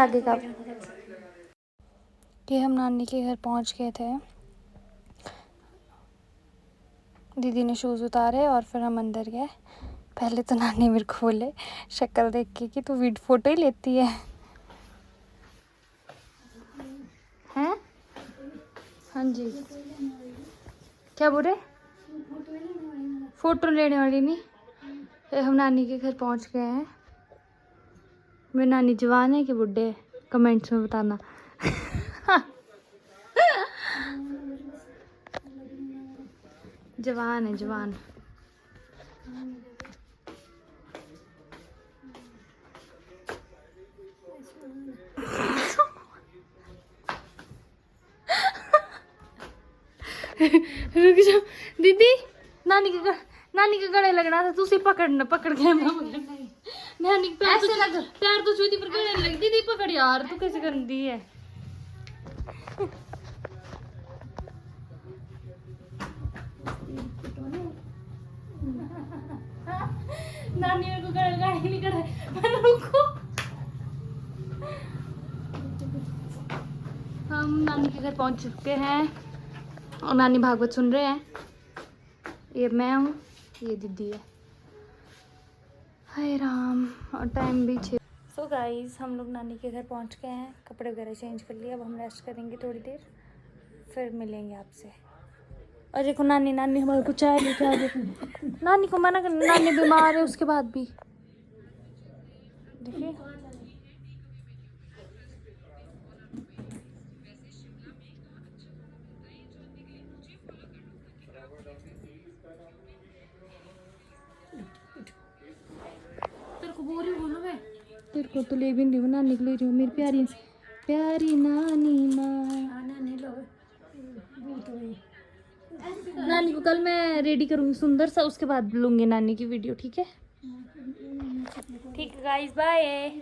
आगे का कि हम नानी के घर पहुंच गए थे। दीदी ने शूज़ उतारे और फिर हम अंदर गए। पहले तो नानी मेरे को बोले शक्ल देख के कि तू फ़ोटो ही लेती है हैं? हाँ जी, क्या बोल रहे? फ़ोटो लेने वाली नहीं। हम नानी के घर पहुंच गए हैं। मेरी नानी जवान है कि बुढ़े है, कमेंट्स में बताना। जवान है, जवान। रुक जाओ दीदी, नानी के गले लगना था, तू उसे पकड़ के नानी के पैर तो चूती पर गले लग। दीदी पकड़ यार, तू कैसे कर दी है? नानी मेरे को गले लगाने नहीं कर रहा। रुको, हम नानी के घर पहुंच चुके हैं और नानी भागवत सुन रहे हैं। ये मैं हूँ, ये दीदी है। हाय राम, और टाइम भी 6। सो गाइस, हम लोग नानी के घर पहुंच गए हैं। कपड़े वगैरह चेंज कर लिए। अब हम रेस्ट करेंगे थोड़ी देर, फिर मिलेंगे आपसे। और देखो नानी हमारे को चाय लेके आ गई। नानी को मना कर, नानी बीमार है उसके बाद भी। देखिए तेरे को बोल रही हूँ, बोलो मैं तेरे को तो ले भी नहीं, नानी को ले रही हूँ। मेरी प्यारी प्यारी नानी माँ। नानी को कल मैं रेडी करूँगी सुंदर सा, उसके बाद लूँगी नानी की वीडियो, ठीक है? ठीक है गाइस, बाय।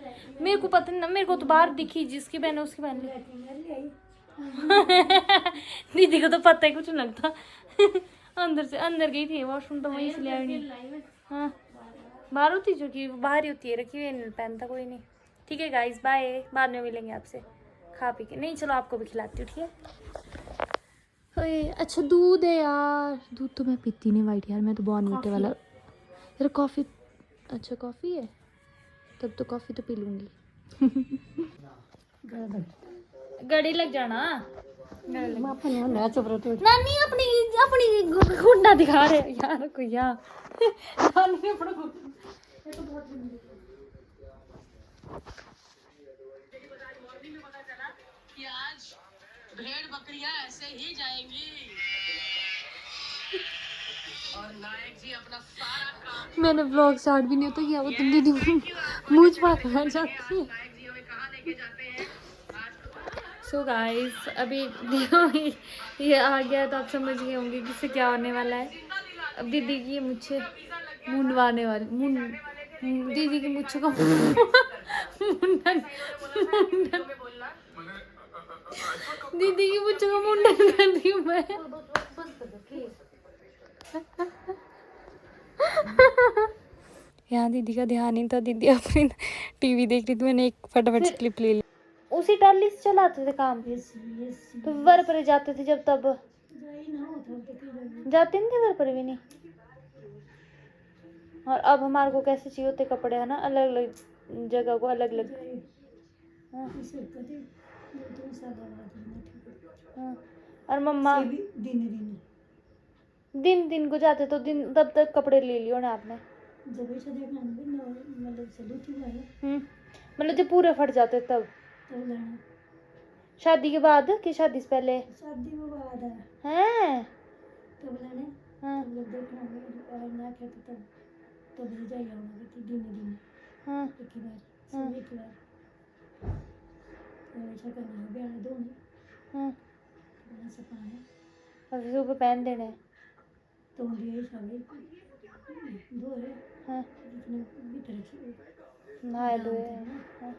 मेरे को पता नहीं, मेरे को तो बाहर दिखी, जिसकी बहन है उसकी बहन ली। दीदी को तो पता ही कुछ नहीं लगता। अंदर गई थी वॉशरूम, तो वहीं से ले आई नहीं। हाँ, बाहर होती, जो कि बाहर ही होती है, रखी हुई नहीं पहनता कोई नहीं। ठीक है गाइस, बाय। बाद में मिलेंगे आपसे खा पी के। नहीं चलो, आपको भी खिलाती हूँ, ठीक है? ओए अच्छा, दूध है यार। दूध तो मैं पीती नहीं वाइट यार, मैं तो बहुत मीठे वाला यार। कॉफ़ी, अच्छा कॉफ़ी है, तब तो कॉफ़ी तो पी लूँगी। गड़ी लग जाना। नानी अपनी घुंडा दिखा रहे यार को यार। नानी अपना भेड़ बकरियां ऐसे ही जाएंगी और नायक जी अपना सारा काम। मैंने व्लॉग स्टार्ट भी नहीं होता किया, वो तुम दीदी मुझ बात कर जाती है। सो गाइस, अभी देखो ये आ गया तो आप समझ गए होंगे कि इससे क्या होने वाला है। अब दीदी की मुझे मुंडवाने वाली दीदी की मुझे को मुंडन दीदी की मुझे को मुंडन कर दी मैं। यहाँ दीदी का ध्यान नहीं था, दीदी अपनी टीवी देख रही थी। मैंने एक फटाफट से क्लिप ले ली। उसी टाली से चलाते थे काम। तो वर पर जाते थे जब, तब जाते नहीं थे वर पर भी नहीं। और अब हमारे को कैसे चाहिए होते कपड़े, है ना, अलग अलग जगह को अलग अलग। हाँ। और मम्मा दिन को जाते तो दिन तब तक कपड़े ले लियो ना आपने। मतलब जब पूरे फट जाते तब शादी के बाद कि शादी से पहले? शादी के बाद है तब लेने। हाँ तब ले जाइए दिन। हाँ एक ही बार, हाँ एक ही बार ऐसा करना है, ब्याह दो नहीं। हाँ बड़ा सपना है, और सुबह पहन देने तो ये सारे दो है। हाँ इतने भीतर से नहाए धोए। हाँ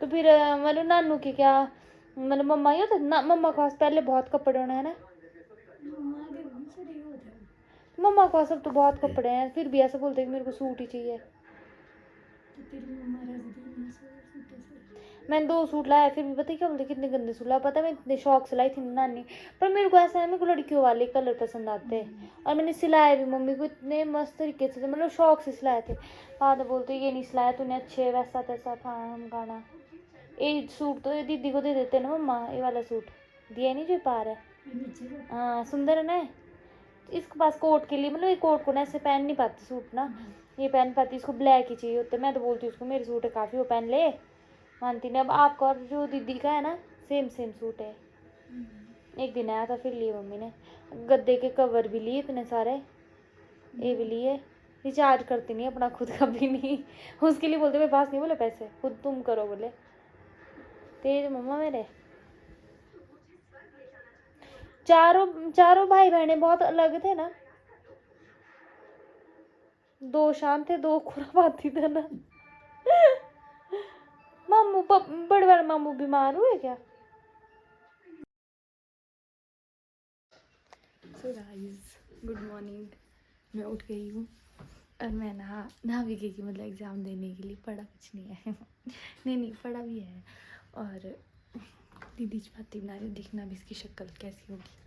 तो फिर मतलब नानू के क्या, मतलब मम्मा ही होता ना? मम्मा के पास पहले बहुत कपड़े होने हैं ना? मम्मा के पास अब तो बहुत कपड़े हैं, फिर भी ऐसा बोलते कि मेरे को सूट ही चाहिए। मैंने 2 सूट लाया, फिर भी पता है क्या बोलते कितने गंदे सूट लाया। पता है मैं इतने शौक से लाई थी नानी, पर मेरे को ऐसा है मेरे को लड़कियों वाले कलर पसंद आते हैं। और मैंने सिलाए भी मम्मी को इतने मस्त तरीके से, मतलब शौक से सिलाए थे। बाद में बोलते ये नहीं सिलाया तूने अच्छे, वैसा तैसा था हम गाना। ये सूट तो दीदी को दे देते ना मम्मा, ये वाला सूट दिया नहीं जो पा रहा है। हाँ सुंदर है ना। इसके पास कोट के लिए, मतलब ये कोट को ना ऐसे पहन नहीं पाती सूट ना, ये पहन पाती, इसको ब्लैक ही चाहिए होता है। मैं तो बोलती हूँ उसको मेरे सूट है काफ़ी, वो पहन ले, मानती नहीं। अब आपका और जो दीदी का है ना सेम सूट है। एक दिन आया था फिर लिए मम्मी ने, गद्दे के कवर भी लिए इतने सारे, ये भी लिए। रिचार्ज करती नहीं अपना खुद का भी नहीं, उसके लिए बोलते मेरे पास नहीं, बोले पैसे खुद तुम करो, बोले तेज मम्मा मेरे। चारों भाई बहने बहुत अलग थे ना, 2 शान थे 2 खुरापाती थे ना। मामू बड़े बड़े मामू बीमार हुए क्या? सो गाइस गुड मॉर्निंग, मैं उठ गई हूँ और मैं नहा भी गई, मतलब एग्ज़ाम देने के लिए। पढ़ा कुछ नहीं है नहीं पढ़ा भी है। और दीदी चपाती बना रही, देखना भी इसकी शक्ल कैसी होगी।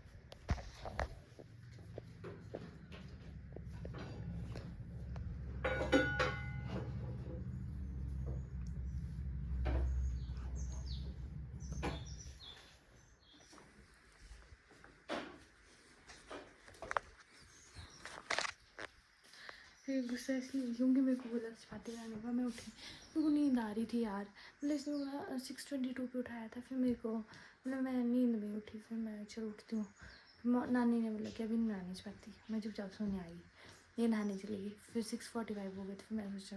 फिर गुस्सा इसलिए क्योंकि मेरे को बोला चपाती बनाने का, मैं उठी, मेरे को नींद आ रही थी यार, मतलब इसने बोला 6:22 पे उठाया था। फिर मेरे को मतलब मैं नींद में उठी, फिर मैं चलो उठती हूँ। नानी ने बोला कि अभी नहीं बनानी चपाती, मैं चुपचाप सोने आई, ये नहाने चली गई। फिर 6:45 हो गए थे, फिर मैं सोचा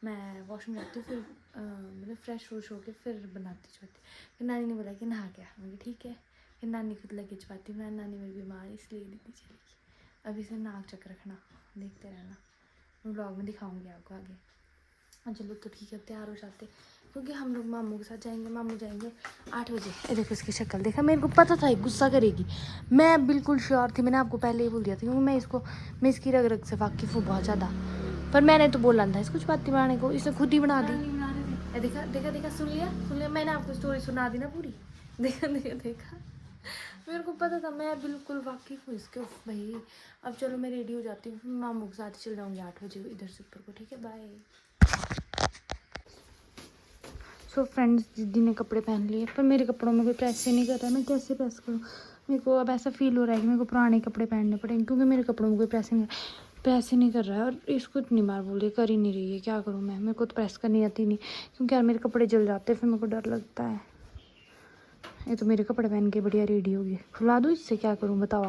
मैं वॉशरूम जाती हूँ, फिर मतलब फ्रेश व्रेश होकर फिर बनाती चपाती। फिर नानी ने बोला कि नहा क्या, मुझे ठीक है। फिर नानी खुद लगे चपाती बनाने, नानी मेरी बीमार इसलिए दीदी चली गई। अभी से नाक चक रखना, देखते रहना, व्लॉग में दिखाऊंगी आपको आगे। हाँ चलो तो ठीक है, तैयार हो जाते, क्योंकि हम लोग मामू के साथ जाएंगे। मामू जाएंगे 8 बजे। ये देखो इसकी शक्ल देखा, मेरे को पता था ये गुस्सा करेगी, मैं बिल्कुल श्योर थी। मैंने आपको पहले ही बोल दिया था, क्योंकि मैं इसकी रग रग से वाकिफ़ हूँ बहुत ज़्यादा। पर मैंने तो बोला था इसको चपाती बनाने को, इसने खुद ही बना दी। देखा सुन लिया, मैंने आपको स्टोरी सुना दी ना पूरी। देखा मेरे को पता था, मैं बिल्कुल वाकिफ़ हूँ इसके। भाई अब चलो मैं रेडी हो जाती हूँ, मामू के साथ चल जाऊँगी 8 बजे इधर से ऊपर को, ठीक है बाय। सो फ्रेंड्स दीदी ने कपड़े पहन लिए, पर मेरे कपड़ों में कोई प्रेस ही नहीं कर रहा है, मैं कैसे प्रेस करूँ? मेरे को अब ऐसा फील हो रहा है कि मेरे को पुराने कपड़े पहनने पड़ेंगे, क्योंकि मेरे कपड़ों में कोई प्रेस ही नहीं कर रहा है। और इसको इतनी बार बोल रही, कर ही नहीं रही है, क्या करूँ मैं? मेरे को तो प्रेस करनी आती नहीं, क्योंकि यार मेरे कपड़े जल जाते हैं, फिर मेरे को डर लगता है। ये तो मेरे कपड़े पहन के बढ़िया रेडी होगी, खुला दूँ इससे, क्या करूँ बताओ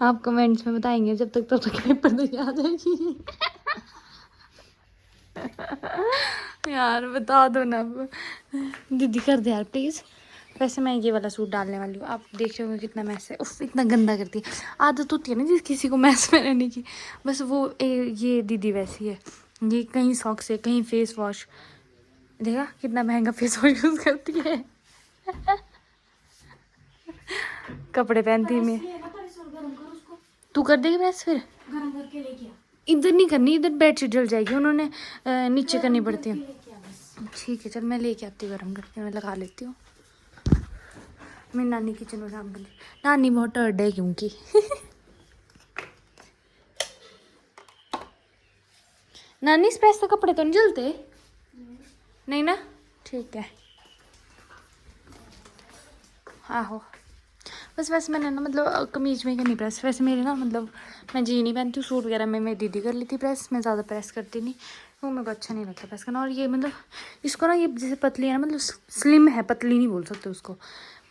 आप कमेंट्स में बताएंगे। जब तक पेपर देके आ जाएगी यार बता दो ना दीदी, कर दे यार प्लीज़। वैसे मैं ये वाला सूट डालने वाली हूँ, आप देख रहे होंगे कितना मैस है। उफ इतना गंदा करती है, आदत होती है ना जिस किसी को मैस में रहने की, बस वो ये दीदी वैसी है। ये कहीं सॉक से कहीं फेस वॉश, देखा कितना महंगा फेस वॉश यूज़ करती है कपड़े पहनती में। तू कर देगी प्रेस फिर? गरम करके लेके आ। इधर नहीं करनी, इधर बेडशीट जल जाएगी, उन्होंने नीचे करनी पड़ती है। ठीक है चल मैं लेके आती हूँ गरम करके, मैं लगा लेती हूँ। मेरी नानी किचन में काम कर ली, नानी बहुत टर्ड है क्योंकि नानी इस प्रेस से कपड़े तो नहीं जलते? नहीं ना, ठीक है। आहो बस वैसे मैंने ना मतलब कमीज में करनी प्रेस, वैसे मेरे ना मतलब मैं जी नहीं पहनती हूँ, सूट वगैरह में मेरी दीदी कर लेती प्रेस, मैं ज़्यादा प्रेस करती नहीं, वो मेरे को अच्छा नहीं लगता प्रेस करना। और ये मतलब इसको ना, ये जैसे पतली है ना, मतलब स्लिम है, पतली नहीं बोल सकते उसको,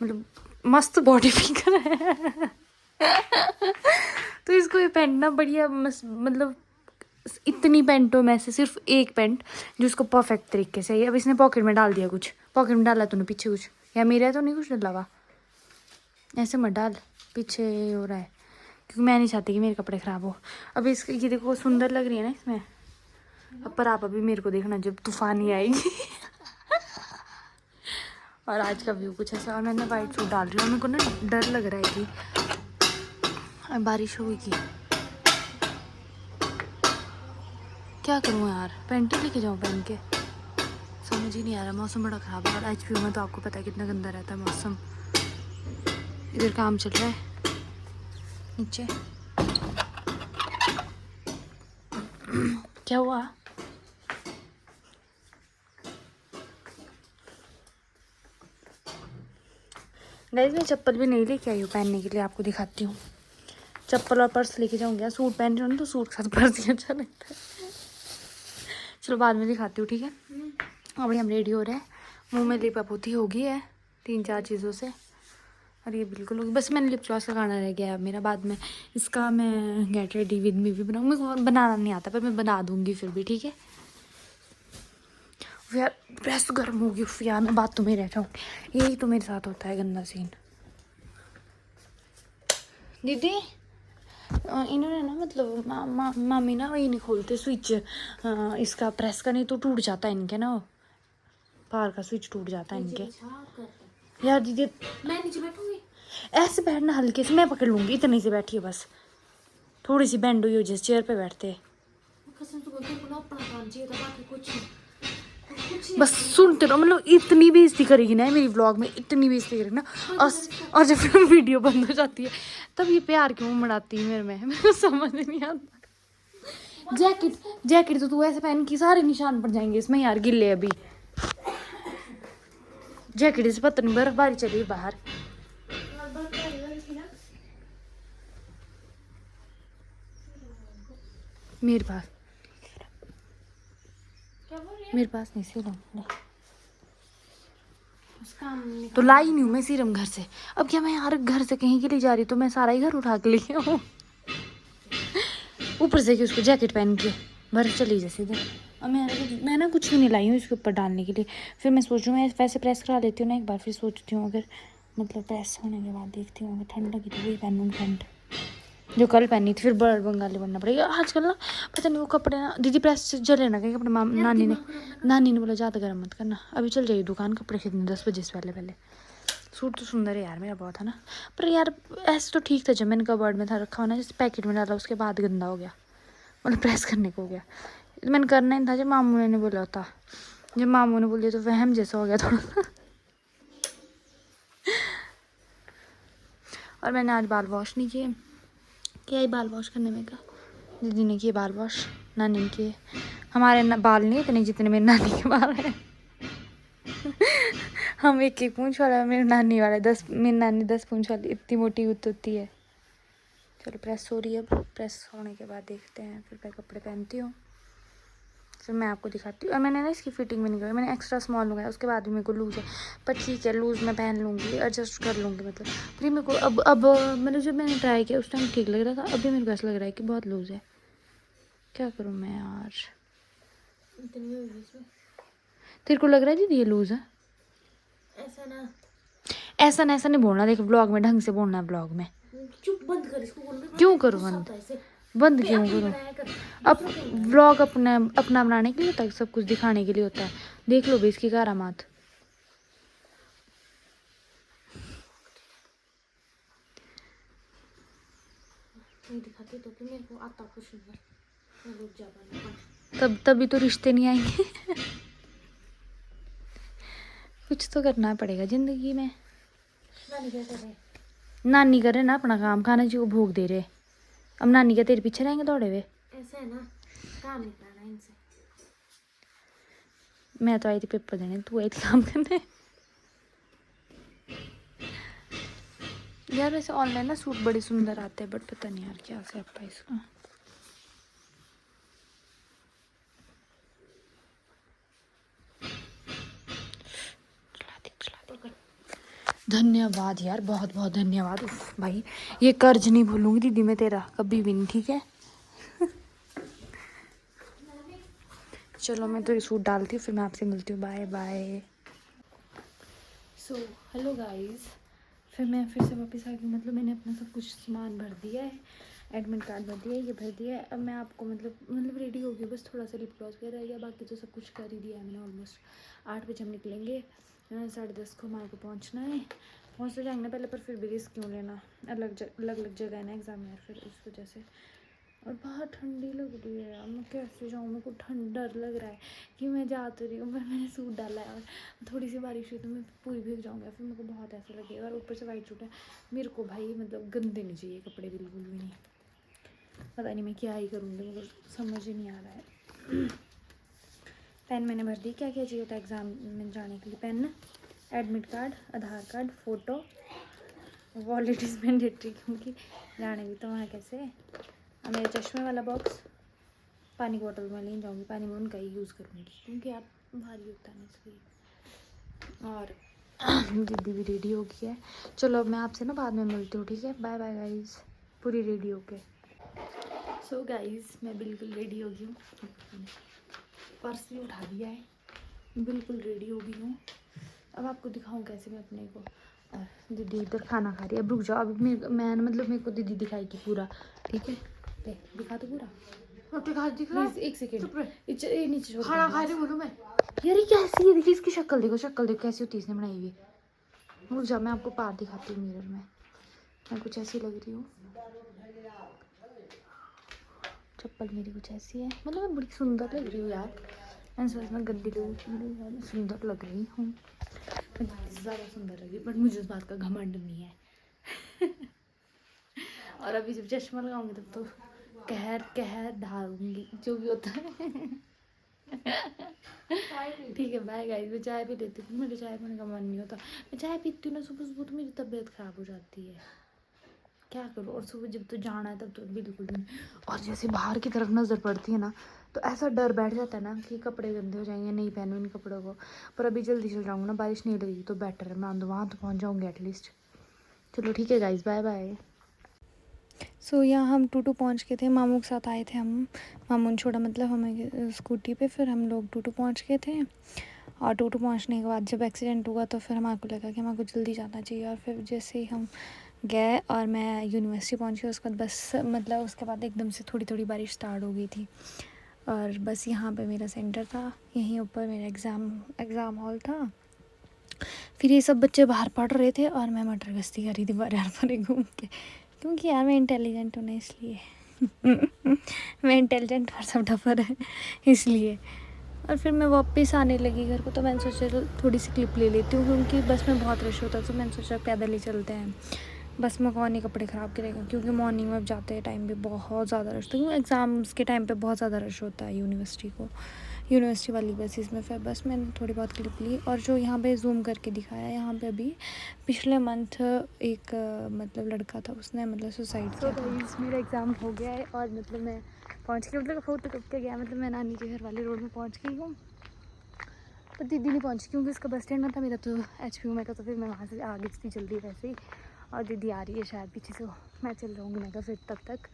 मतलब मस्त बॉडी फिगर है तो इसको ये पहनना बढ़िया मतलब इतनी पैंटों में से सिर्फ एक पैंट जो उसको परफेक्ट तरीके से। अब इसने पॉकेट में डाल दिया, कुछ पॉकेट में डाला तूने पीछे कुछ, या मेरा तो नहीं कुछ डला हुआ, ऐसे मत डाल, पीछे हो रहा है, क्योंकि मैं नहीं चाहती कि मेरे कपड़े ख़राब हो। अभी इसके ये देखो सुंदर लग रही है ना इसमें, अब पर आप अभी मेरे को देखना जब तूफानी आएगी और आज का व्यू कुछ ऐसा। और मैं ना वाइट सूट डाल रही हूँ, मेरे को ना डर लग रहा है कि बारिश होगी। क्या करूँ यार, पैंट ही लेके जाऊँ पहन के, समझ ही नहीं आ रहा। मौसम बड़ा ख़राब है और एचपी में तो आपको पता है कितना गंदा रहता है मौसम। इधर काम चल रहा है नीचे। क्या हुआ? गाइस मैं चप्पल भी नहीं लेके आई हूँ पहनने के लिए, आपको दिखाती हूँ। चप्पल और पर्स लेके जाऊँगी। सूट पहन रही हूँ तो सूट के साथ पर्स ही अच्छा लगता है। चलो बाद में दिखाती हूँ, ठीक है। अभी हम रेडी हो रहे हैं। मुँह में लिप पोती हो गई है 3-4 चीज़ों से, और ये बिल्कुल होगी। बस मैंने लिप ग्लॉस लगाना रह गया है मेरा, बाद में इसका मैं गेट रेडी विद मी भी बनाऊँ। मेरे को बनाना नहीं आता पर मैं बना दूँगी फिर भी, ठीक है। यार प्रेस गर्म होगी यार, मैं बात तुम्हें रह जाऊँगी। यही तो मेरे साथ होता है गंदा सीन। दीदी इन्होंने ना मतलब मामी ना वही नहीं खोलते स्विच इसका प्रेस का, नहीं तो टूट जाता है इनके ना, बाहर का स्विच टूट जाता है इनके। यार दीदी मैं नीचे बैठूंगी, ऐसे बैठना हल्के से, मैं पकड़ लूंगी, इतनी से बैठी है बस, थोड़ी सी बैंड हुई हो जिस चेयर पे बैठते। बस सुनते रहो, मतलब इतनी बेइज्जती करेगी ना मेरी व्लॉग में, इतनी बेइज्जती करेगी ना। और जब फिर वीडियो बंद हो जाती है तब ये प्यार क्यों मनाती है मेरे में, मेरे को समझ नहीं आता। जैकेट तो तू ऐसे पहन की सारे निशान पड़ जाएंगे इसमें यार, गिले अभी। जैकेट से पता नहीं बर्फबारी चली बाहर। मेरे पास नहीं सीरम, तो लाई नहीं हूँ मैं सीरम घर से। अब क्या मैं यार घर से कहीं के लिए जा रही तो मैं सारा ही घर उठा के लेके आऊँ, ऊपर से कि उसको जैकेट पहन के बर्फ चली जैसे इधर। अब मैं ना कुछ भी नहीं लाई हूँ इसके ऊपर डालने के लिए। फिर मैं सोच रही हूँ मैं वैसे प्रेस करा लेती हूँ ना एक बार, फिर सोचती हूँ अगर मतलब प्रेस होने के बाद देखती हूँ अगर ठंड लगी तो वही पहनूँ पैंट जो कल पहनी थी। फिर बंगाली बनना पड़ेगा आजकल ना, पता नहीं वो कपड़े ना दीदी प्रेस से जले ना कहीं कपड़े। नानी ने बोला ज़्यादा गर्म मत करना, अभी चल जाइए दुकान कपड़े खरीदने 10 बजे से पहले। सूट तो सुंदर है यार मेरा बहुत, है ना। पर यार ऐसे तो ठीक था जब मैंने कबर्ड में था रखा हुआ ना, जैसे पैकेट में डाला उसके बाद गंदा हो गया, मतलब प्रेस करने को हो गया। मैंने करना ही था जब मामू ने बोला था, जब मामू ने बोल दिया तो वहम जैसा हो गया थोड़ा। और मैंने आज बाल वॉश नहीं किए, क्या ही बाल वॉश करने में का, दीदी ने किए बाल वॉश, नानी ने किए। हमारे बाल नहीं इतने जितने मेरी नानी के बाल हैं। हम एक पूंछ वाला, मेरी नानी वाला 10, मेरी नानी 10 पूंछ वाली, इतनी मोटी होती है। चलो प्रेस हो रही है, अब प्रेस होने के बाद देखते हैं, फिर मैं कपड़े पहनती हूँ, फिर मैं आपको दिखाती हूँ। और मैंने ना इसकी फिटिंग भी नहीं की, मैंने एक्स्ट्रा स्मॉल मंगाया, उसके बाद भी मेरे को लूज़ है, पर ठीक है लूज़ मैं पहन लूँगी, एडजस्ट कर लूँगी। मतलब फिर मेरे को अब मतलब जब मैंने ट्राई किया उस टाइम ठीक लग रहा था, अभी मेरे को ऐसा लग रहा है कि बहुत लूज़ है। क्या करूँ मैं यार, तेरे को लग रहा है दीदी ये लूज़ है? ऐसा नहीं बोलना, देख ब्लॉग में ढंग से बोलना है, ब्लॉग में। चुप, बंद कर इसको। क्यों करूँ बंद क्यों करूँ? अब व्लॉग अपना बनाने के लिए होता है, सब कुछ दिखाने के लिए होता है। देख लो भी इसकी करामात। दिखाती तो कि मेरे को आता कुछ नहीं, तभी तो रिश्ते नहीं आएंगे। कुछ तो करना पड़ेगा जिंदगी में। नानी करे ना अपना काम, खाना जी को भोग दे रहे। अब नानी क्या तेरे पीछे रहेंगे दौड़े हुए? ऐसा है ना, काम नहीं करना इनसे। मैं तो आई थी पेपर देने, तू आई थी काम करने। यार वैसे ऑनलाइन ना सूट बड़े सुंदर आते हैं, बट पता नहीं यार क्या से आपका इसका। धन्यवाद यार, बहुत बहुत धन्यवाद भाई, ये कर्ज नहीं भूलूंगी दीदी मैं तेरा कभी भी नहीं, ठीक है। चलो मैं तो ये सूट डालती हूँ, फिर मैं आपसे मिलती हूँ, bye bye. So hello guys, फिर मैं फिर से वापस आ गई, मतलब मैंने अपना सब कुछ सामान भर दिया है, एडमिट कार्ड भर दिया है, ये भर दिया है। अब मैं आपको मतलब रेडी हो गई, बस थोड़ा सा लिप ग्लॉस वगैरह रह गया, बाकी तो सब कुछ कर ही दिया है मैंने ऑलमोस्ट। 8 बजे हम निकलेंगे, 10:30 को हमारे को पहुँचना है। पहुँच तो जाएंगे पहले, पर फिर भी रिस्क क्यों लेना, अलग अलग जगह है ना एग्ज़ाम यार, फिर उस वजह से और बाहर ठंडी लग रही है यार, मैं कैसे जाऊँ, मेरे को ठंड डर लग रहा है कि मैं जा तो रही हूँ पर मैंने सूट डाला है और थोड़ी सी बारिश हुई तो मैं पूरी भीग जाऊँगी, फिर मेरे को बहुत ऐसा लगेगा। और ऊपर से वाइट सूट है मेरे को भाई, मतलब गंदे नहीं चाहिए कपड़े बिल्कुल भी नहीं। पता नहीं मैं क्या ही करूँगी, मुझे समझ ही नहीं आ रहा है। पेन मैंने भर दी, क्या क्या चाहिए होता है एग्ज़ाम में जाने के लिए। Pen, admit card, Aadhaar card, photo, wallet is mandatory क्योंकि जाने भी तो वहाँ कैसे। और मेरे चश्मे वाला बॉक्स, पानी की बोतल में ले जाऊँगी, पानी में उनका ही यूज़ करूँगी क्योंकि आप भारी होता है इसलिए। और दीदी भी रेडी हो गई है। चलो अब मैं आपसे ना बाद में मिलती हूँ, ठीक है। बाय बाय गाइज़, पूरी रेडी हो के। सो गाइज़ मैं बिल्कुल रेडी हो गई हूँ, पर्स भी उठा दिया है, बिल्कुल रेडी हो गई हूँ। अब आपको दिखाऊँ कैसे मैं अपने को। और दीदी इधर खाना खा रही है। अब रुक जाओ, अब मैं मतलब मेरे को दीदी दिखाएगी पूरा, ठीक है। दिखा तो पूरा, प्लीज एक सेकेंड नीचे खाना खा रही बोलो मैं। यार ये कैसी है, देखिए इसकी शक्ल देखो, शक्ल देखो कैसी होती है इसने बनाई हुई। रुक जाओ मैं आपको पार दिखाती हूँ मिरर में, मैं कुछ ऐसी लग रही हूँ। चप्पल मेरी कुछ ऐसी है, मतलब मैं बड़ी सुंदर लग रही हूँ यार। मैं सोच में गंदी लोग सुंदर लग रही हूँ, ज़्यादा सुंदर लग रही हूँ, बट मुझे उस बात का घमंड नहीं है। और अभी जब चश्मा लगाऊंगी तब तो कहर कहर ढालूंगी जो भी होता है। ठीक है बाय गाइस, मैं चाय पी लेती हूँ, मेरे चाय पीने का मन नहीं होता। मैं चाय पीती हूँ ना सुबह सुबह तो मेरी तबीयत ख़राब हो जाती है, क्या करूँ। और सुबह जब तो जाना है तब तो बिल्कुल भी नहीं। और जैसे बाहर की तरफ नज़र पड़ती है ना तो ऐसा डर बैठ जाता है ना कि कपड़े गंदे हो जाएंगे, नहीं पहनूँ इन कपड़ों को। पर अभी जल्दी चल जाऊँगा ना, बारिश नहीं लगेगी तो बेटर है, मैं वहाँ तो पहुँच जाऊँगी एटलीस्ट। चलो ठीक है गाइस, बाय बाय। सो यहाँ हम टूटू पहुँच गए थे, मामू के साथ आए थे हम। मामू ने छोड़ा मतलब हमें स्कूटी पे, फिर हम लोग टूटू पहुँच गए थे। और टूटू पहुँचने के बाद जब एक्सीडेंट हुआ तो फिर हमारे को लगा कि हमारे को जल्दी जाना चाहिए। और फिर जैसे ही हम गए और मैं यूनिवर्सिटी पहुँच गई, उसके बाद बस मतलब उसके बाद एकदम से थोड़ी थोड़ी बारिश स्टार्ट हो गई थी। और बस यहाँ पे मेरा सेंटर था, यहीं ऊपर मेरा एग्ज़ाम हॉल था। फिर ये सब बच्चे बाहर पढ़ रहे थे और मैं मटर गश्ती कर रही थी बार बार घूम के, क्योंकि यार मैं इंटेलिजेंट हूँ ना इसलिए। मैं इंटेलिजेंट और सब टफर है इसलिए। और फिर मैं वापस आने लगी घर को, तो मैंने सोचा थोड़ी सी क्लिप ले लेती हूँ क्योंकि बस में बहुत रश होता है। तो मैंने सोचा पैदल ही चलते हैं, बस में कौन ही कपड़े ख़राब करेगा, क्योंकि मॉर्निंग में जाते टाइम भी बहुत ज़्यादा रश था, क्योंकि एग्ज़ाम्स के टाइम पे बहुत ज़्यादा रश होता है यूनिवर्सिटी वाली बसेस में। फिर बस मैंने थोड़ी बहुत क्लिप ली। और जो यहाँ पे जूम करके दिखाया, यहाँ पे अभी पिछले मंथ एक मतलब लड़का था, उसने मतलब सुसाइड किया था। मेरा एग्ज़ाम हो गया है और मतलब मैं पहुँच गई, मतलब फोटो टुक के गया, मतलब मैं नानी के घर वाले रोड में पहुँच गई हूँ। पर दीदी नहीं पहुँची क्योंकि उसका बस स्टैंड में था, मेरा तो HPU में था, तो फिर मैं वहाँ से आगे थी जल्दी वैसे ही। और दीदी आ रही है शायद पीछे से, मैं चल जाऊँगी, मैं फिर तब तक।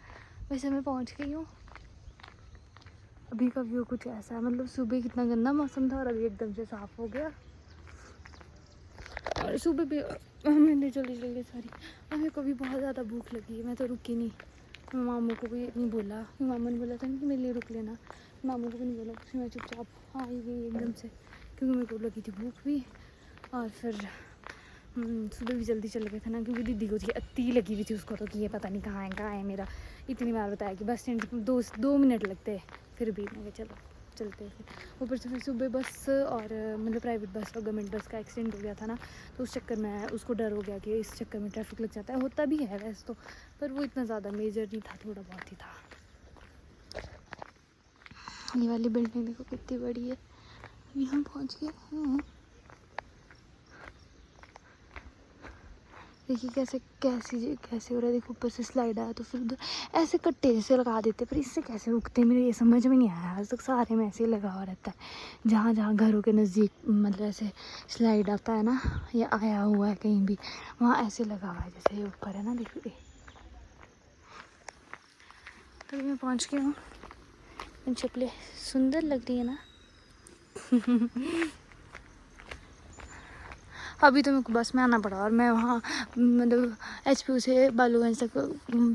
वैसे मैं पहुँच गई हूँ। अभी का व्यू कुछ ऐसा है, मतलब सुबह कितना गंदा मौसम था और अभी एकदम से साफ़ हो गया। और सुबह भी मैंने जल्दी सारी, मेरे को भी बहुत ज़्यादा भूख लगी है, मैं तो रुकी नहीं। मैं मामू को भी नहीं बोला, मामू ने बोला था कि मेरे लिए रुक लेना, मामू को भी नहीं बोला, कुछ मैं चुपचाप आ ही गई एकदम से, क्योंकि मेरे को लगी थी भूख भी। और फिर सुबह भी जल्दी चले गए थे ना, क्योंकि दीदी को थी अति लगी हुई थी उसको तो, कि ये पता नहीं कहाँ है मेरा। इतनी बार बताया कि बस स्टैंड से 2 मिनट लगते, फिर भी मैं चलो चलते। फिर ऊपर से फिर सुबह बस और मतलब प्राइवेट बस और गवर्नमेंट बस का एक्सीडेंट हो गया था ना, तो उस चक्कर में उसको डर हो गया कि इस चक्कर में ट्रैफिक लग जाता है, होता भी है वैसे तो, पर वो इतना ज़्यादा मेजर नहीं था, थोड़ा बहुत ही था। ये वाली बिल्डिंग देखो कितनी बड़ी है, यहाँ पहुँच गए हैं। देखिए कैसे हो रहा है, देखो ऊपर से स्लाइड आया तो फिर उधर ऐसे कट्टे जैसे लगा देते, पर इससे कैसे रुकते मेरे ये समझ में नहीं आया आज तक। सारे में ऐसे ही लगा हुआ रहता है, जहाँ जहाँ घरों के नज़दीक मतलब ऐसे स्लाइड आता है ना, या आया हुआ है कहीं भी, वहाँ ऐसे लगा हुआ है जैसे ये ऊपर है ना, देखिए। तभी मैं पहुँच गई हूँ, चप्पलें सुंदर लग रही है ना। अभी तो मेरे को बस में आना पड़ा और मैं वहाँ मतलब HPU से बालूगंज तक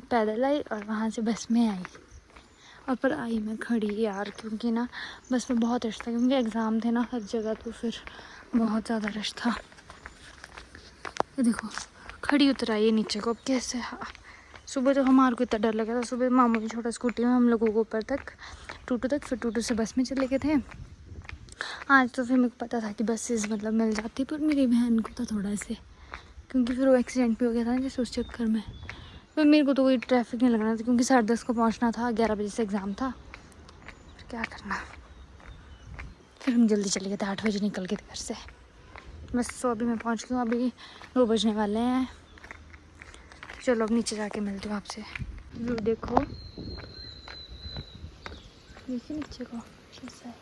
पैदल आई और वहाँ से बस में आई। और पर आई मैं खड़ी यार, क्योंकि ना बस में बहुत रश था, क्योंकि एग्ज़ाम थे ना हर जगह, तो फिर बहुत ज़्यादा रश था। ये देखो खड़ी उतर आई है नीचे को, अब कैसे सुबह तो हमारे को इतना डर लगा था। सुबह मामू ने छोटा स्कूटी में हम लोगों को ऊपर तक टूटू तक, फिर टूटू से बस में चले गए थे। आज तो फिर मेरे को पता था कि बसेस मतलब मिल जाती, पर मेरी बहन को था थोड़ा से, क्योंकि फिर वो एक्सीडेंट भी हो गया था ना जैसे उस चक्कर में। फिर मेरे को तो कोई ट्रैफिक नहीं लगना था, क्योंकि 10:30 को पहुँचना था, 11 बजे से एग्ज़ाम था, फिर क्या करना। फिर हम जल्दी चले गए थे, 8 बजे निकल गए थे घर से। बस तो अभी मैं पहुँच गई हूँ, अभी 2 बजने वाले हैं। चलो अब नीचे जाके मिलती हूँ आपसे। व्यू देखो, देखिए नीचे को कैसा है,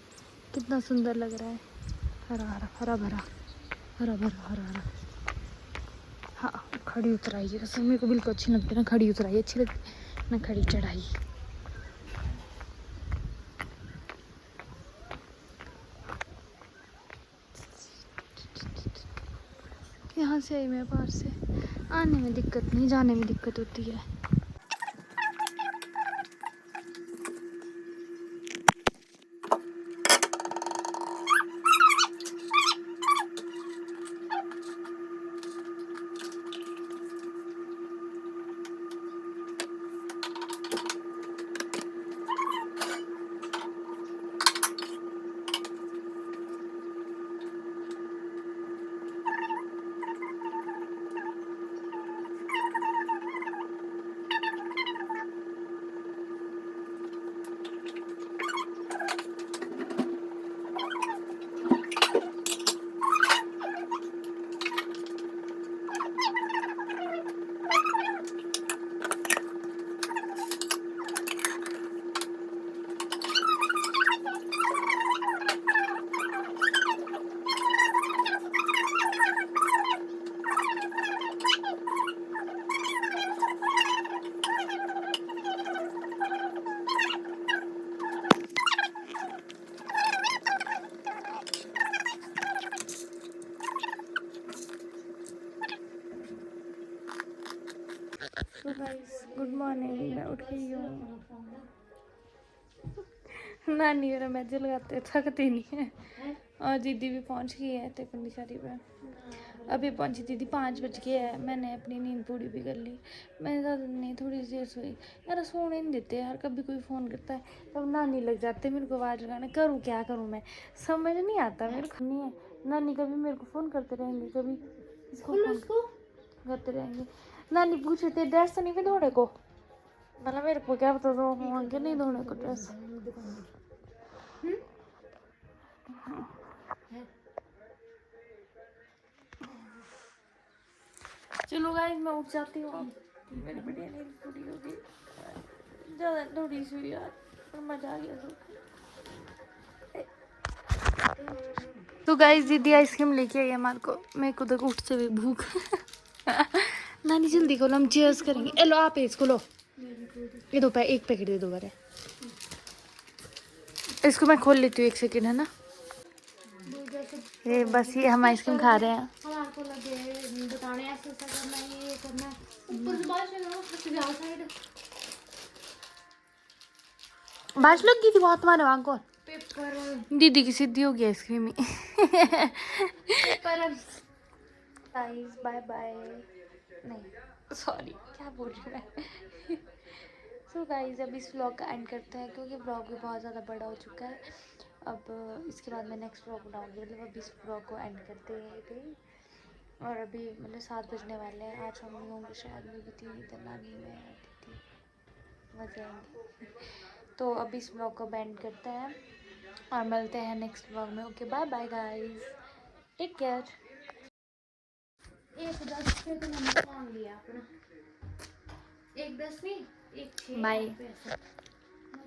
कितना सुंदर लग रहा है। हरा हरा हरा भरा, हरा भरा हरा हरा। हाँ खड़ी उतराई है, वैसे मेरे को बिल्कुल अच्छी लगती है ना खड़ी उतराई, अच्छी लगती ना खड़ी चढ़ाई। यहाँ से आई मैं बाहर से, आने में दिक्कत नहीं, जाने में दिक्कत होती है। तो गाइस गुड मॉर्निंग, मैं उठ गई हूँ। नानी मेरा मैच लगाते थकती नहीं है, और दीदी भी पहुँच गई है तेकुंडी शादी पे। अभी पहुँची दीदी, 5 बज गए है। मैंने अपनी नींद पूरी भी कर ली, मैं ज़्यादा नहीं, थोड़ी देर सोई यार। सोने नहीं देते यार, कभी कोई फ़ोन करता है तब नानी लग जाते मेरे को आवाज़ लगाने। करूँ क्या करूँ, मैं समझ नहीं आता मेरे को। नहीं है नानी, कभी मेरे को फ़ोन करते रहेंगे, कभी इसको फ़ोन करते रहेंगे। नानी पूछ रहे थे ड्रेस तो नहीं भी धोने को, मतलब मेरे को क्या पता था फोन के नहीं धोने को ड्रेस। चलो गाइस मैं उठ जाती हूँ, मेरी बढ़िया नींद पूरी हो गई, ज़्यादा थोड़ी सी यार, पर मज़ा आ गया सो। तो गाइस दीदी आइसक्रीम लेके आई हमारे को, मेरे को तो उठते हुए भूख। नानी जल्दी खोलो, हम चीयर्स करेंगे। ए लो आप इसको लो, ये दो एक पैकेट दे दो बारे। इसको मैं खोल लेती हूँ 1 सेकेंड, है ना। ये बस ये हम आइसक्रीम खा रहे हैं। बारिश लग गई थी बहुत तुम्हारे वहाँ को। दीदी की सीधी हो गई आइसक्रीम ही। बाय बाय, नहीं सॉरी क्या बोल रही मैं। सो गाइस अब इस व्लॉग का एंड करते हैं, क्योंकि व्लॉग भी बहुत ज़्यादा बड़ा हो चुका है। अब इसके बाद मैं नेक्स्ट व्लॉग बनाऊँगी, मतलब अब इस व्लॉग को एंड करते हैं। और अभी मतलब 7 बजने वाले हैं। आज हम होंगे शायद में भी 3 नानी में थी, मज़े आएंगे। तो अब इस व्लॉग को एंड करते हैं और मिलते हैं नेक्स्ट व्लॉग में। Okay bye bye guys, take care. 1:10 पे तो मैंने फ़ोन लिया अपना, 1:10 नहीं 1:06 बाय।